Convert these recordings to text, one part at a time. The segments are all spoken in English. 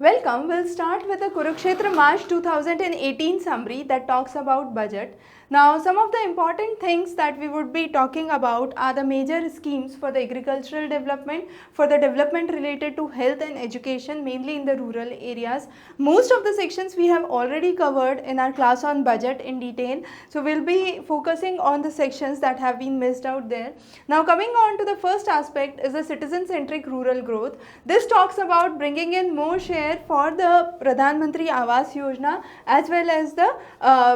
Welcome. We'll start with the Kurukshetra March 2018 summary that talks about budget. Now, some of the important things that we would be talking about are the major schemes for the agricultural development, for the development related to health and education, mainly in the rural areas. Most of the sections we have already covered in our class on budget in detail. So, we'll be focusing on the sections that have been missed out there. Now, coming on to the first aspect is the citizen-centric rural growth. This talks about bringing in more share for the Pradhan Mantri Awas Yojana as well as the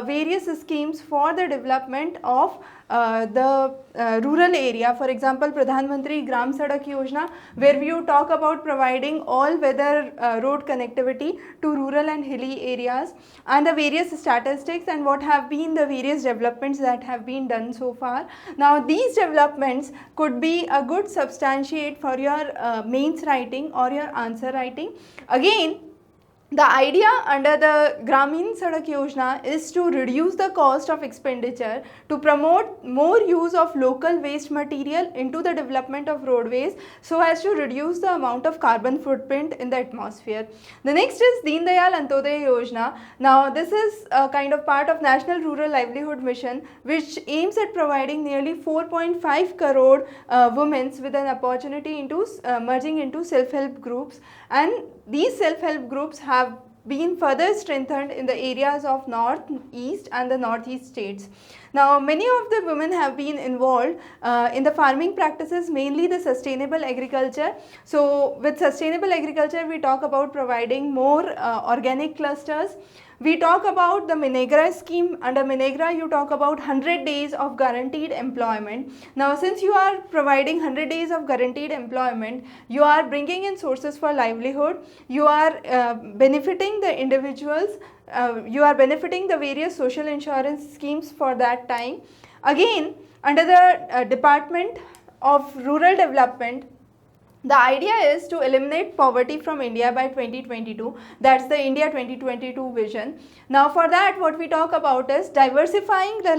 various schemes for the development of the rural area. For example, Pradhan Mantri Gram Sadak Yojana, where you talk about providing all-weather road connectivity to rural and hilly areas, and the various statistics and what have been the various developments that have been done so far. Now, these developments could be a good substantiate for your mains writing or your answer writing. Again, the idea under the Gramin Sadak Yojana is to reduce the cost of expenditure, to promote more use of local waste material into the development of roadways so as to reduce the amount of carbon footprint in the atmosphere. The next is Deen Dayal Antyodaya Yojana. Now, this is a kind of part of National Rural Livelihood Mission, which aims at providing nearly 4.5 crore women with an opportunity into merging into self-help groups, and these self-help groups have been further strengthened in the areas of North, East and the Northeast states. Now, many of the women have been involved in the farming practices, mainly the sustainable agriculture. So, with sustainable agriculture, we talk about providing more organic clusters. We talk about the Minegra scheme. Under Minegra, you talk about 100 days of guaranteed employment. Now, since you are providing 100 days of guaranteed employment, you are bringing in sources for livelihood, you are benefiting the individuals, you are benefiting the various social insurance schemes for that time. Again, under the Department of Rural Development, the idea is to eliminate poverty from India by 2022. That's the India 2022 vision. Now, for that, what we talk about is diversifying the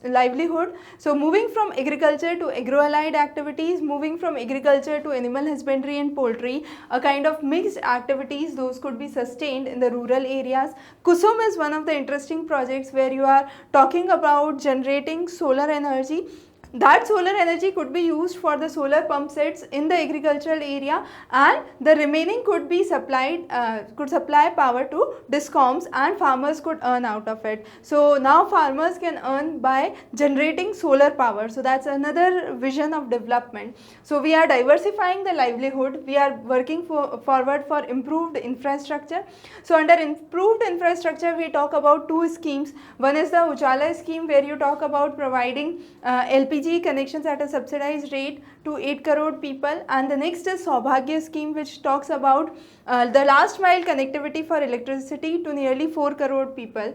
livelihood. So, moving from agriculture to agro-allied activities, moving from agriculture to animal husbandry and poultry, a kind of mixed activities, those could be sustained in the rural areas. Kusum is one of the interesting projects where you are talking about generating solar energy. That solar energy could be used for the solar pump sets in the agricultural area, and the remaining could be supplied, could supply power to discoms, and farmers could earn out of it. So, now farmers can earn by generating solar power. So, that's another vision of development. So, we are diversifying the livelihood, we are working forward for improved infrastructure. So, under improved infrastructure, we talk about two schemes. One is the Ujala scheme, where you talk about providing LPG connections at a subsidized rate to 8 crore people, and the next is Saubhagya scheme, which talks about the last mile connectivity for electricity to nearly 4 crore people.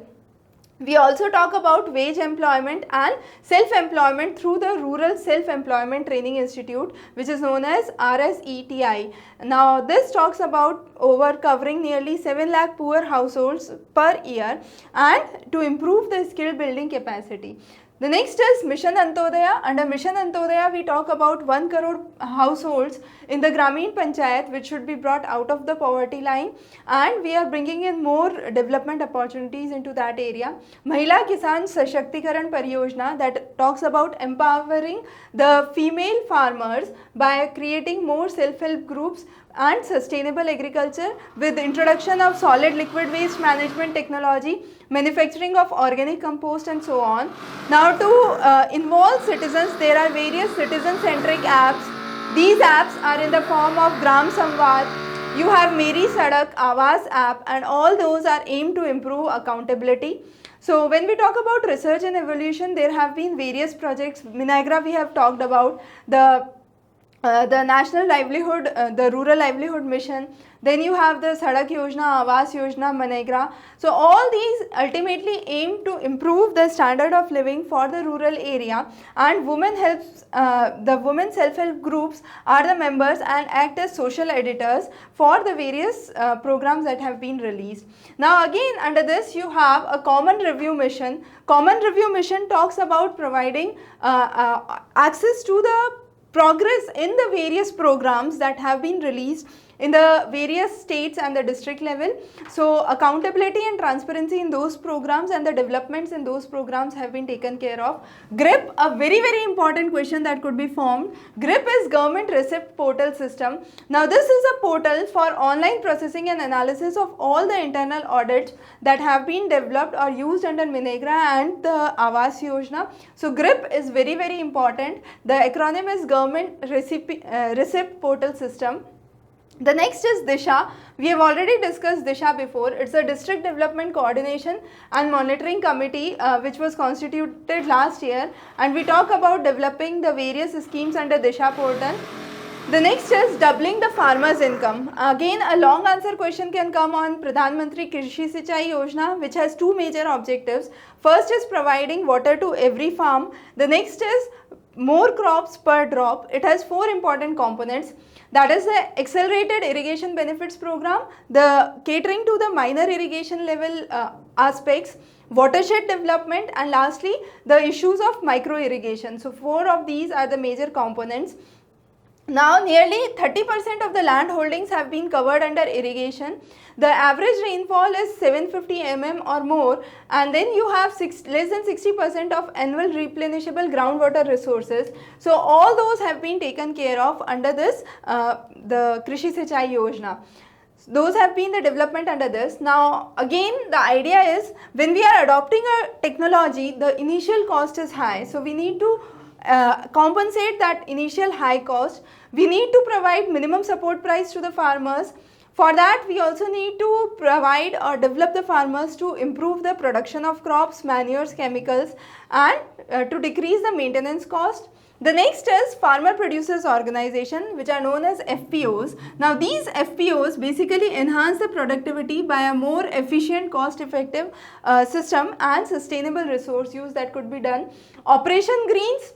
We also talk about wage employment and self-employment through the Rural Self-Employment Training Institute, which is known as RSETI. Now, this talks about covering nearly 7 lakh poor households per year and to improve the skill building capacity. The next is Mission Antyodaya. Under Mission Antyodaya, we talk about 1 crore households in the Gramin Panchayat which should be brought out of the poverty line, and we are bringing in more development opportunities into that area. Mahila Kisan Sashактikaran Pariyojana, that talks about empowering the female farmers by creating more self-help groups and sustainable agriculture with introduction of solid liquid waste management technology, manufacturing of organic compost and so on. Now, to involve citizens, there are various citizen-centric apps. These apps are in the form of Gram Samvad. You have Meri Sadak, Awas app, and all those are aimed to improve accountability. So, when we talk about research and evolution, there have been various projects. Minegra we have talked about, the National Livelihood, the Rural Livelihood Mission, then you have the Sadak Yojana, Awas Yojana, Minegra. So, all these ultimately aim to improve the standard of living for the rural area, and the women self-help groups are the members and act as social editors for the various programs that have been released. Now, again under this you have a common review mission. Common review mission talks about providing access to the progress in the various programs that have been released in the various states and the district level. So accountability and transparency in those programs and the developments in those programs have been taken care of. GRIP, a very important question that could be formed. GRIP is Government Receipt Portal System. Now this is a portal for online processing and analysis of all the internal audits that have been developed or used under MNREGA and the Awas Yojana. So GRIP is very important. The acronym is Government Receipt Portal System. The next is DISHA. We have already discussed DISHA before. It's a District Development Coordination and Monitoring Committee which was constituted last year, and we talk about developing the various schemes under DISHA portal. The next is doubling the farmer's income. Again, a long answer question can come on Pradhan Mantri Krishi Sinchai Yojana, which has two major objectives. First is providing water to every farm. The next is more crops per drop. It has four important components. That is the Accelerated Irrigation Benefits Program, the catering to the minor irrigation level aspects, watershed development, and lastly the issues of micro irrigation. So four of these are the major components. Now nearly 30% of the land holdings have been covered under irrigation. The average rainfall is 750 mm or more, and then you have less than 60% of annual replenishable groundwater resources. So all those have been taken care of under this the Krishi Sinchai Yojana. Those have been the development under this. Now again, the idea is when we are adopting a technology, the initial cost is high. So we need to compensate that initial high cost. We need to provide minimum support price to the farmers. For that, we also need to provide or develop the farmers to improve the production of crops, manures, chemicals, and to decrease the maintenance cost. The next is Farmer Producers Organization, which are known as FPOs. Now these FPOs basically enhance the productivity by a more efficient, cost effective system and sustainable resource use that could be done. Operation Greens,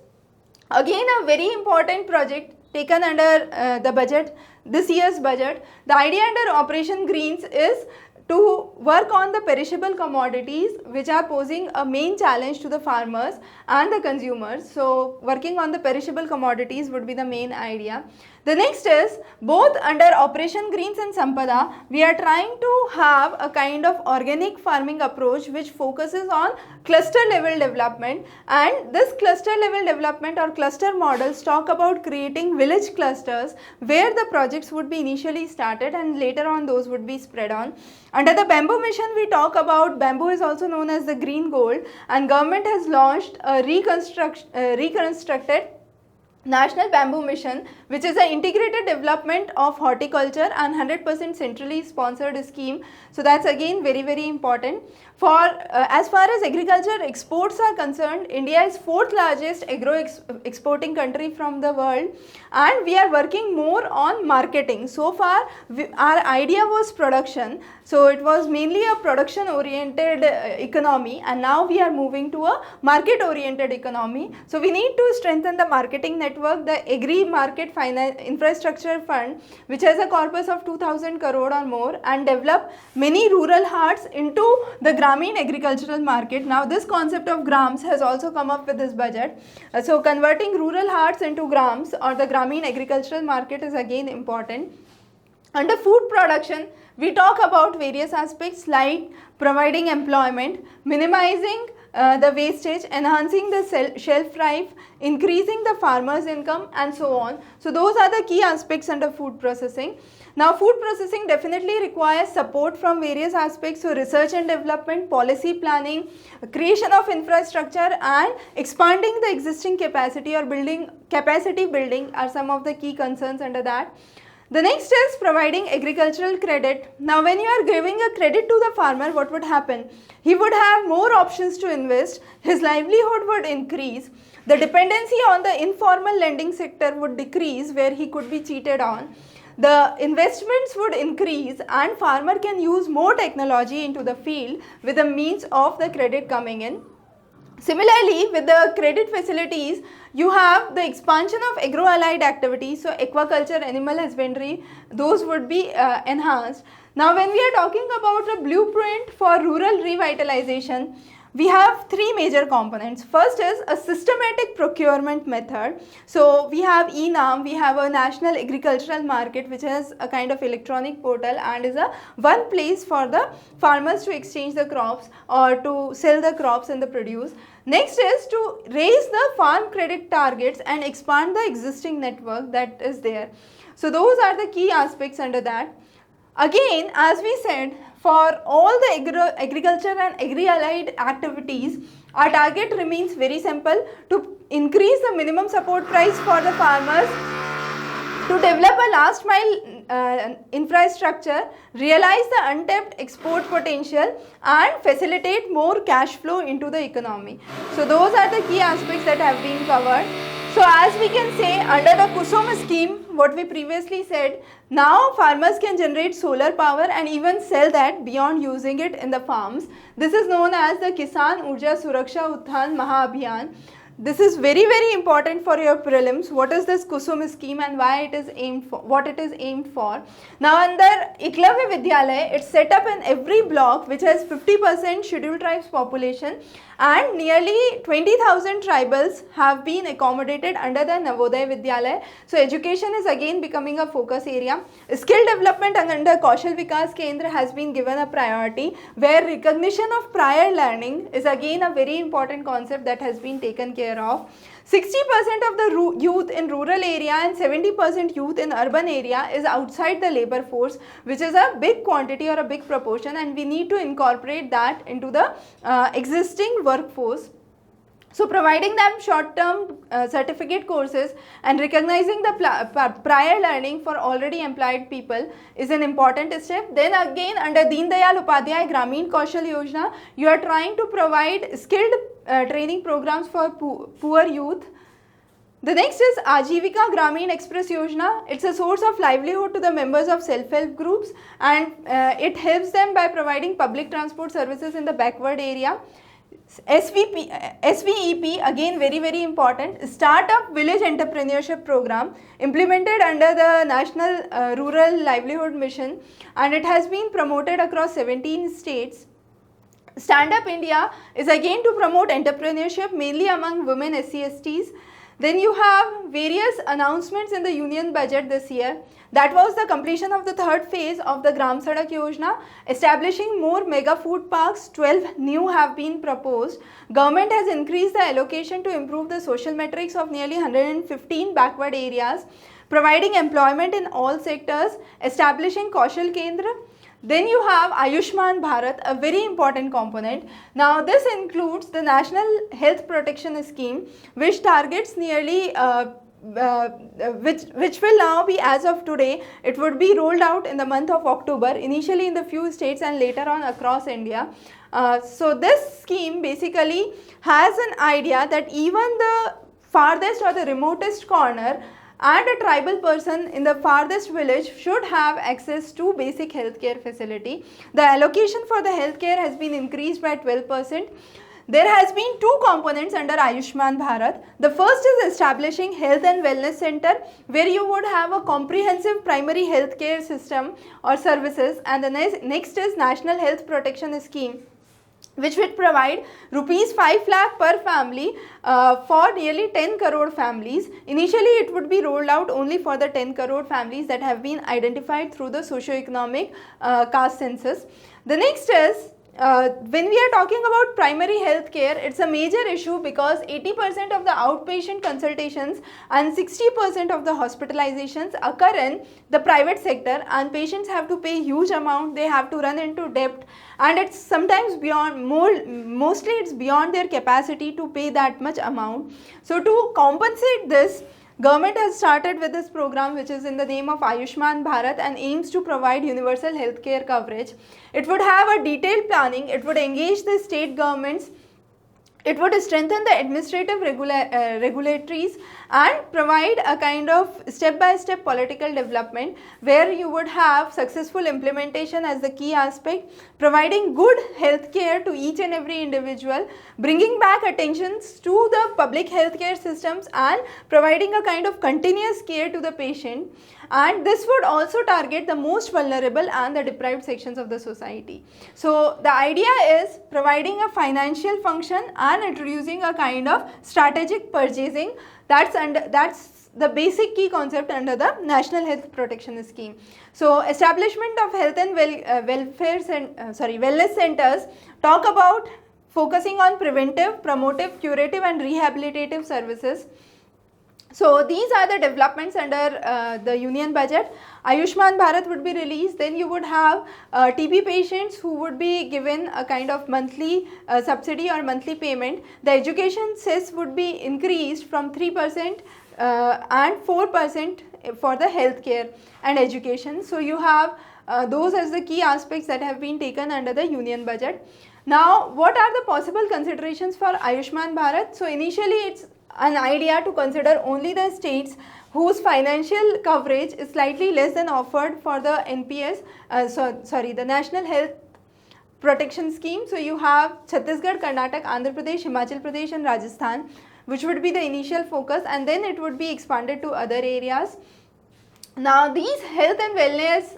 again a very important project taken under the budget, this year's budget. The idea under Operation Greens is to work on the perishable commodities which are posing a main challenge to the farmers and the consumers. So working on the perishable commodities would be the main idea. The next is, both under Operation Greens and Sampada, we are trying to have a kind of organic farming approach which focuses on cluster level development, and this cluster level development or cluster models talk about creating village clusters where the projects would be initially started and later on those would be spread on. Under the bamboo mission, we talk about bamboo is also known as the green gold, and government has launched a reconstructed National Bamboo Mission, which is an integrated development of horticulture and 100% centrally sponsored scheme. So that's again very important. For as far as agriculture exports are concerned, India is fourth largest agro exporting country from the world, and we are working more on marketing. So far our idea was production, so it was mainly a production oriented economy, and now we are moving to a market oriented economy. So we need to strengthen the marketing network. The Agri Market Finance Infrastructure Fund, which has a corpus of 2000 crore or more, and develop many rural hearts into the Grameen agricultural market. Now this concept of grams has also come up with this budget. So converting rural hearts into grams or the Grameen agricultural market is again important. Under food production, we talk about various aspects like providing employment, minimizing the wastage, enhancing the shelf life, increasing the farmer's income, and so on. So those are the key aspects under food processing. Now food processing definitely requires support from various aspects, so research and development, policy planning, creation of infrastructure, and expanding the existing capacity or capacity building are some of the key concerns under that. The next is providing agricultural credit. Now when you are giving a credit to the farmer, what would happen? He would have more options to invest, his livelihood would increase, the dependency on the informal lending sector would decrease where he could be cheated on, the investments would increase, and farmer can use more technology into the field with the means of the credit coming in. Similarly, with the credit facilities, you have the expansion of agro-allied activities, so aquaculture, animal husbandry, those would be enhanced. Now when we are talking about a blueprint for rural revitalization, we have three major components. First is a systematic procurement method. So we have e-NAM, we have a national agricultural market which has a kind of electronic portal and is a one place for the farmers to exchange the crops or to sell the crops and the produce. Next is to raise the farm credit targets and expand the existing network that is there. So those are the key aspects under that. Again, as we said, for all the agriculture and agri-allied activities, our target remains very simple: to increase the minimum support price for the farmers, to develop a last mile infrastructure, realize the untapped export potential and facilitate more cash flow into the economy. So those are the key aspects that have been covered. So as we can say, under the Kusum scheme, what we previously said, now farmers can generate solar power and even sell that beyond using it in the farms. This is known as the Kisan Urja Suraksha Utthan Maha Abhiyan. This is very important for your prelims. What is this Kusum scheme and why it is aimed for, what it is aimed for. Now under Eklavya Vidyalaya, it's set up in every block which has 50% scheduled tribes population, and nearly 20,000 tribals have been accommodated under the Navodaya Vidyalaya. So education is again becoming a focus area. Skill development under Kaushal Vikas Kendra has been given a priority, where recognition of prior learning is again a very important concept that has been taken care of. 60% of the youth in rural area and 70% youth in urban area is outside the labor force, which is a big quantity or a big proportion, and we need to incorporate that into the existing workforce. So providing them short-term certificate courses and recognizing the prior learning for already employed people is an important step. Then again, under Deen Dayal Upadhyay Gramin Kaushal Yojana, you are trying to provide skilled training programs for poor youth. The next is Ajivika Gramin Express Yojana. It's a source of livelihood to the members of self-help groups, and it helps them by providing public transport services in the backward area. SVEP, again very important, Startup Village Entrepreneurship Program implemented under the National Rural Livelihood Mission, and it has been promoted across 17 states. Stand Up India is again to promote entrepreneurship mainly among women SC/STs. Then you have various announcements in the union budget this year. That was the completion of the third phase of the Gram Sadak Yojana, establishing more mega food parks. 12 new have been proposed. Government has increased the allocation to improve the social metrics of nearly 115 backward areas, providing employment in all sectors, establishing Kaushal Kendra. Then you have Ayushman Bharat, a very important component. Now this includes the National Health Protection Scheme, which targets nearly which will now be, as of today, it would be rolled out in the month of October, initially in the few states and later on across India. So this scheme basically has an idea that even the farthest or the remotest corner and a tribal person in the farthest village should have access to basic healthcare facility. The allocation for the healthcare has been increased by 12%. There has been two components under Ayushman Bharat. The first is establishing health and wellness center, where you would have a comprehensive primary healthcare system or services, and the next is National Health Protection Scheme, which would provide rupees 5 lakh per family for nearly 10 crore families. Initially, it would be rolled out only for the 10 crore families that have been identified through the socio-economic caste census. The next is, when we are talking about primary health care, it's a major issue because 80% of the outpatient consultations and 60% of the hospitalizations occur in the private sector, and patients have to pay huge amount, they have to run into debt, and it's sometimes beyond, mostly it's beyond their capacity to pay that much amount. So to compensate this, Government has started with this program, which is in the name of Ayushman Bharat, and aims to provide universal healthcare coverage. It would have a detailed planning, it would engage the state governments, it would strengthen the administrative regulatories and provide a kind of step-by-step political development where you would have successful implementation as the key aspect, providing good health care to each and every individual, bringing back attentions to the public healthcare systems and providing a kind of continuous care to the patient. and this would also target the most vulnerable and the deprived sections of the society. So the idea is providing a financial function and introducing a kind of strategic purchasing. That's the basic key concept under the National Health Protection Scheme. So establishment of health and wellness centers talk about focusing on preventive, promotive, curative and rehabilitative services. So these are the developments under the union budget. Ayushman Bharat would be released, then you would have TB patients who would be given a kind of monthly subsidy or monthly payment. The education cess would be increased from 3% and 4% for the healthcare and education. So you have those as the key aspects that have been taken under the union budget. Now what are the possible considerations for Ayushman Bharat? So initially it's an idea to consider only the states whose financial coverage is slightly less than offered for the NPS, the National Health Protection Scheme. So you have Chhattisgarh, Karnataka, Andhra Pradesh, Himachal Pradesh and Rajasthan, which would be the initial focus, and then it would be expanded to other areas. Now these health and wellness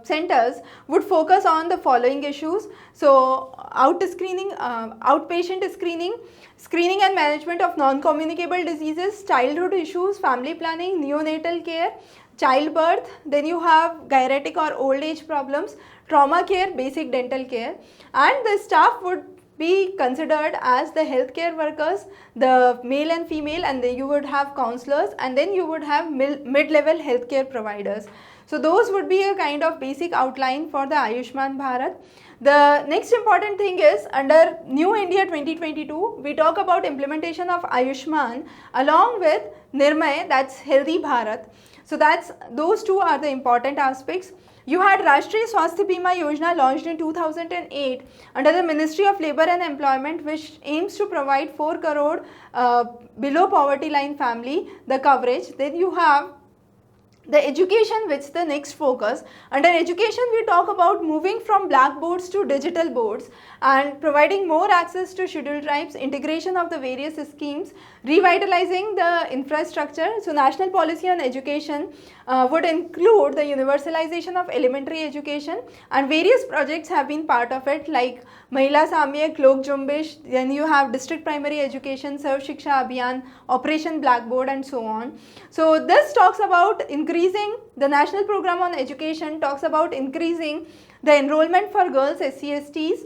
centers would focus on the following issues. So outpatient screening and management of non-communicable diseases, childhood issues, family planning, neonatal care, childbirth, then you have geriatric or old age problems, trauma care, basic dental care, and the staff would be considered as the healthcare workers, the male and female, and then you would have counselors, and then you would have mid-level healthcare providers. So those would be a kind of basic outline for the Ayushman Bharat. The next important thing is under New India 2022, we talk about implementation of Ayushman along with Nirmay, that's Healthy Bharat. So those two are the important aspects. You had Rashtriya Swasthya Bima Yojana launched in 2008 under the Ministry of Labour and Employment, which aims to provide 4 crore below poverty line family the coverage. Then you have the education, which the next focus. Under education we talk about moving from blackboards to digital boards and providing more access to scheduled tribes, integration of the various schemes, revitalizing the infrastructure. So national policy on education would include the universalization of elementary education, and various projects have been part of it like Mahila Samyak, Lok Jumbish, then you have district primary education, Sarv Shiksha Abhiyan, Operation Blackboard and so on. So this talks about increasing the national program on education, talks about increasing the enrollment for girls, SC/STs,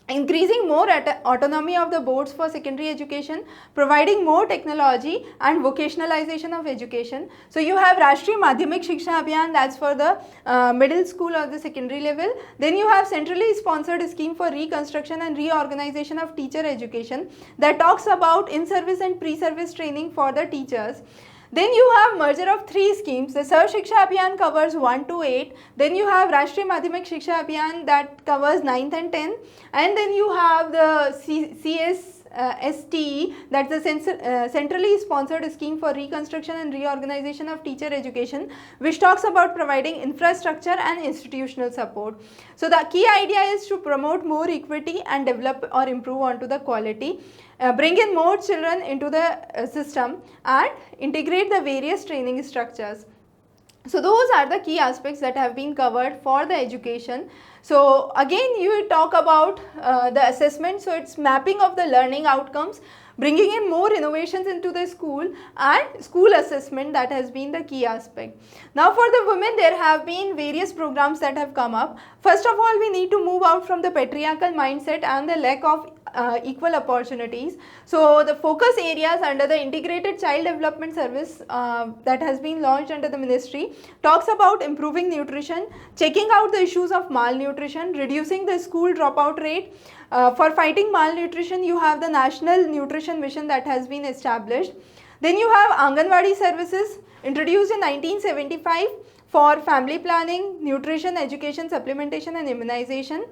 increasing more autonomy of the boards for secondary education, providing more technology and vocationalization of education. So you have Rashtriya Madhyamik Shiksha Abhiyan, that's for the middle school or the secondary level. Then you have centrally sponsored scheme for reconstruction and reorganization of teacher education that talks about in-service and pre-service training for the teachers. Then you have merger of 3 schemes. The Sarv Shiksha Abhiyan covers 1 to 8. Then you have Rashtriya Madhyamik Shiksha Abhiyan that covers 9th and 10th. And then you have the CSSTE, that's the centrally sponsored scheme for reconstruction and reorganization of teacher education, which talks about providing infrastructure and institutional support. So the key idea is to promote more equity and develop or improve onto the quality. Bring in more children into the system and integrate the various training structures. So those are the key aspects that have been covered for the education. So again you talk about the assessment, so it's mapping of the learning outcomes, bringing in more innovations into the school, and school assessment, that has been the key aspect. Now for the women, there have been various programs that have come up. First of all, we need to move out from the patriarchal mindset and the lack of equal opportunities. So the focus areas under the integrated child development service that has been launched under the ministry talks about improving nutrition, checking out the issues of malnutrition, reducing the school dropout rate. For fighting malnutrition, you have the National Nutrition Mission that has been established. Then you have Anganwadi services introduced in 1975 for family planning, nutrition, education, supplementation and immunization.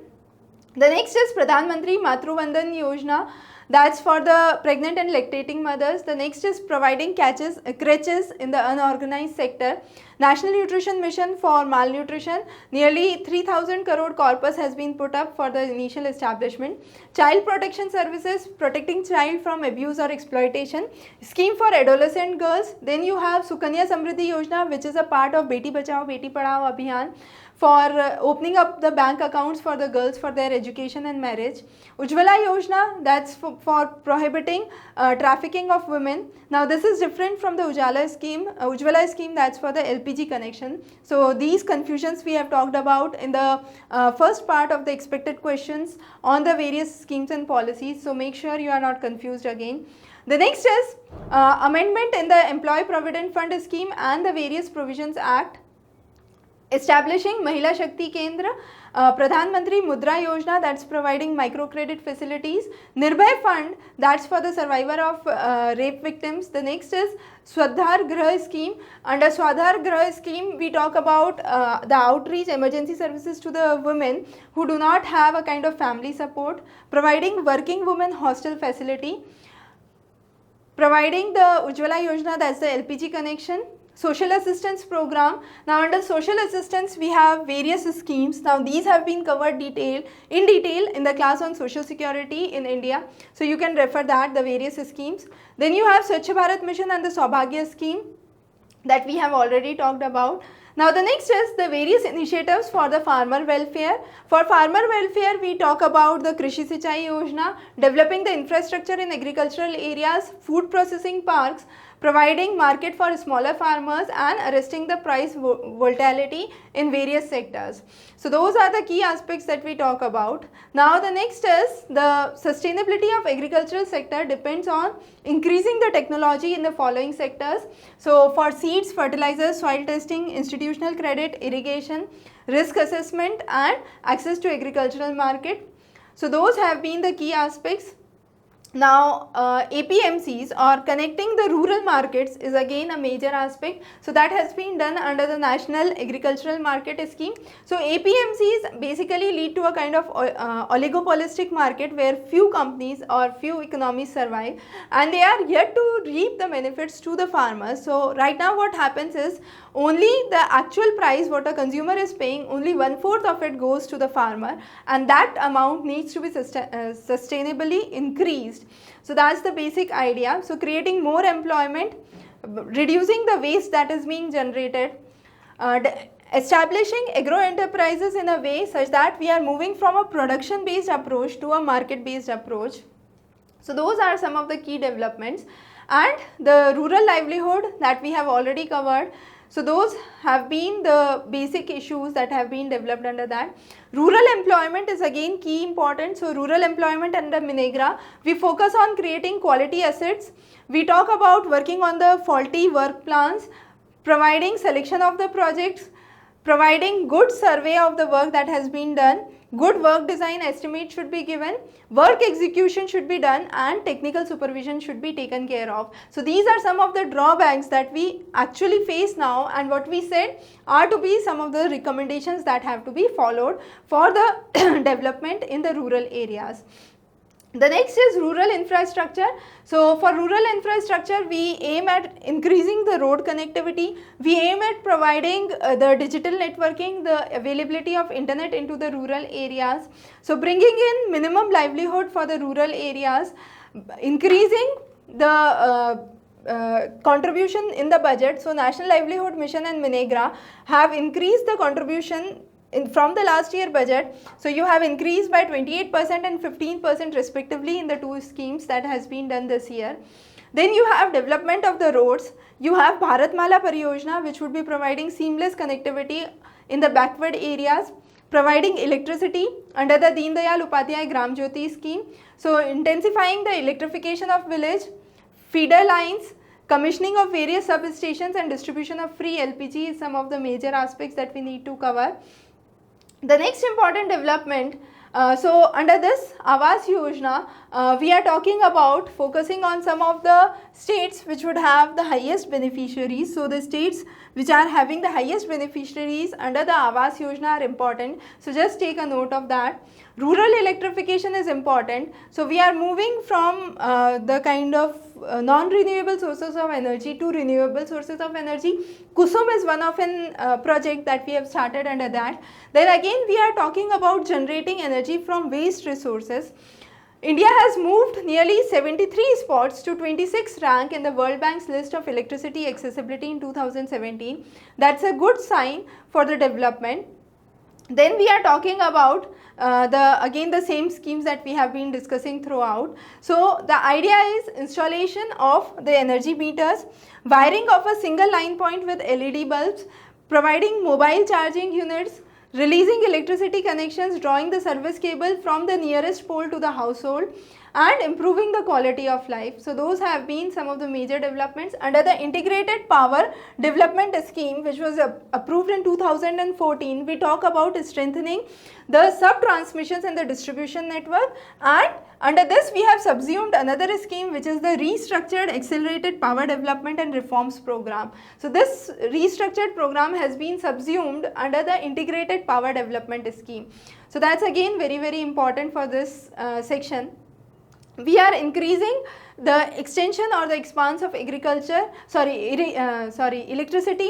The next is Pradhan Mantri Matru Vandan Yojana that's for the pregnant and lactating mothers. The next is providing crèches in the unorganized sector. National Nutrition Mission for malnutrition, nearly 3,000 crore corpus has been put up for the initial establishment. Child protection services, protecting child from abuse or exploitation. Scheme for adolescent girls. Then you have Sukanya Samriddhi Yojana, which is a part of Beti Bachao Beti Padhao Abhiyan, for opening up the bank accounts for the girls for their education and marriage. Ujjwala Yojana, that's for prohibiting trafficking of women. Now this is different from the Ujjwala scheme, that's for the LPG connection. So these confusions we have talked about in the first part of the expected questions on the various schemes and policies. So make sure you are not confused again. The next is amendment in the Employee Provident Fund scheme and the various provisions act. Establishing Mahila Shakti Kendra, Pradhan Mantri Mudra Yojana, that's providing microcredit facilities. Nirbhay Fund, that's for the survivor of rape victims. The next is Swadhar Grah scheme. Under Swadhar Grah scheme, we talk about the outreach emergency services to the women who do not have a kind of family support, providing working women hostel facility, providing the Ujjwala Yojana, that's the LPG connection. Social assistance program. Now under social assistance we have various schemes. Now these have been covered in detail in the class on social security in India. So you can refer that, the various schemes. Then you have Swachh Bharat Mission and the Saubhagya scheme that we have already talked about. Now the next is the various initiatives for the farmer welfare. For farmer welfare we talk about the Krishi Sinchai Yojana, developing the infrastructure in agricultural areas, food processing parks, providing market for smaller farmers and arresting the price volatility in various sectors. So those are the key aspects that we talk about. Now the next is the sustainability of agricultural sector depends on increasing the technology in the following sectors. So for seeds, fertilizers, soil testing, institutional credit, irrigation, risk assessment and access to agricultural market. So those have been the key aspects. Now APMCs or connecting the rural markets is again a major aspect. So that has been done under the National Agricultural Market Scheme. So APMCs basically lead to a kind of oligopolistic market where few companies or few economies survive and they are yet to reap the benefits to the farmers. So right now what happens is only the actual price what a consumer is paying, only 1/4 of it goes to the farmer and that amount needs to be sustainably increased. So that's the basic idea. So creating more employment, reducing the waste that is being generated, establishing agro enterprises in a way such that we are moving from a production based approach to a market based approach. So those are some of the key developments, and the rural livelihood that we have already covered. So those have been the basic issues that have been developed under that. Rural employment is again key important. So rural employment under MNREGA, we focus on creating quality assets. We talk about working on the faulty work plans, providing selection of the projects, providing good survey of the work that has been done, good work design estimate should be given, work execution should be done and technical supervision should be taken care of. So these are some of the drawbacks that we actually face now, and what we said are to be some of the recommendations that have to be followed for the development in the rural areas. The next is rural infrastructure. So for rural infrastructure, we aim at increasing the road connectivity. We aim at providing the digital networking, the availability of internet into the rural areas. So bringing in minimum livelihood for the rural areas, increasing the contribution in the budget. So National Livelihood Mission and MNREGA have increased the contribution from the last year budget. So you have increased by 28% and 15% respectively in the two schemes that has been done this year. Then you have development of the roads. You have Bharatmala Pariyojana, which would be providing seamless connectivity in the backward areas, providing electricity under the Deen Dayal Upadhyay Gram Jyoti scheme. So intensifying the electrification of village, feeder lines, commissioning of various substations and distribution of free LPG is some of the major aspects that we need to cover. The next important development, so under this Awas Yojana, we are talking about focusing on some of the states which would have the highest beneficiaries. So the states which are having the highest beneficiaries under the Awas Yojana are important. So just take a note of that. Rural electrification is important. So we are moving from the kind of non-renewable sources of energy to renewable sources of energy. Kusum is one of an project that we have started under that. Then again we are talking about generating energy from waste resources. India has moved nearly 73 spots to 26th rank in the World Bank's list of electricity accessibility in 2017. That's a good sign for the development. Then we are talking about the same schemes that we have been discussing throughout. So the idea is installation of the energy meters, wiring of a single line point with LED bulbs, providing mobile charging units, releasing electricity connections, drawing the service cable from the nearest pole to the household, and improving the quality of life. So those have been some of the major developments under the Integrated Power Development Scheme, which was approved in 2014. We talk about strengthening the sub-transmissions in the distribution network, and under this we have subsumed another scheme, which is the Restructured Accelerated Power Development and Reforms Program. So this restructured program has been subsumed under the Integrated Power Development Scheme. So that's again very important for this section. We are increasing the extension or the expanse of electricity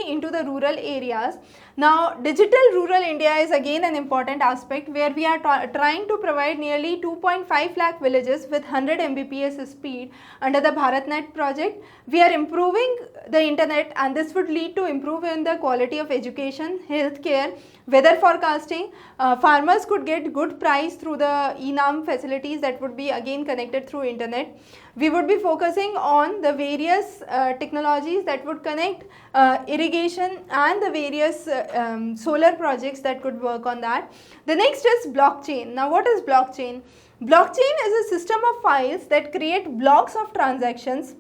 into the rural areas. Now, digital rural India is again an important aspect, where we are trying to provide nearly 2.5 lakh villages with 100 Mbps speed under the BharatNet project. We are improving the internet, and this would lead to improvement in the quality of education, healthcare, weather forecasting. Farmers could get good price through the e-NAM facilities that would be again connected through internet. We would be focusing on the various technologies that would connect irrigation and the various solar projects that could work on that. The next is blockchain. Now, what is blockchain? Blockchain is a system of files that create blocks of transactions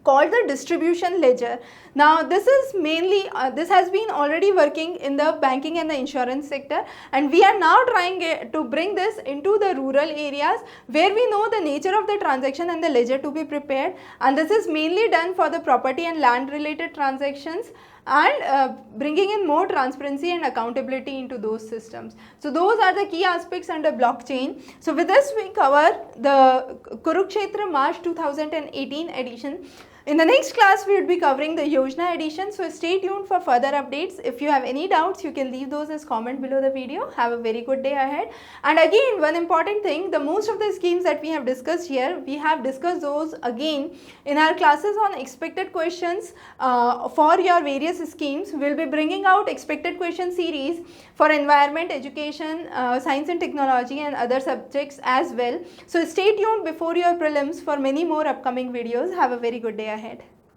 called the distribution ledger. Now this is mainly, this has been already working in the banking and the insurance sector, and we are now trying to bring this into the rural areas where we know the nature of the transaction and the ledger to be prepared, and this is mainly done for the property and land related transactions, and bringing in more transparency and accountability into those systems. So those are the key aspects under blockchain. So with this we cover the Kurukshetra March 2018 edition. In the next class, we will be covering the Yojana edition. So stay tuned for further updates. If you have any doubts, you can leave those as comment below the video. Have a very good day ahead. And again, one important thing, the most of the schemes that we have discussed here, we have discussed those again in our classes on expected questions for your various schemes. We will be bringing out expected question series for environment, education, science and technology, and other subjects as well. So stay tuned before your prelims for many more upcoming videos. Have a very good day ahead.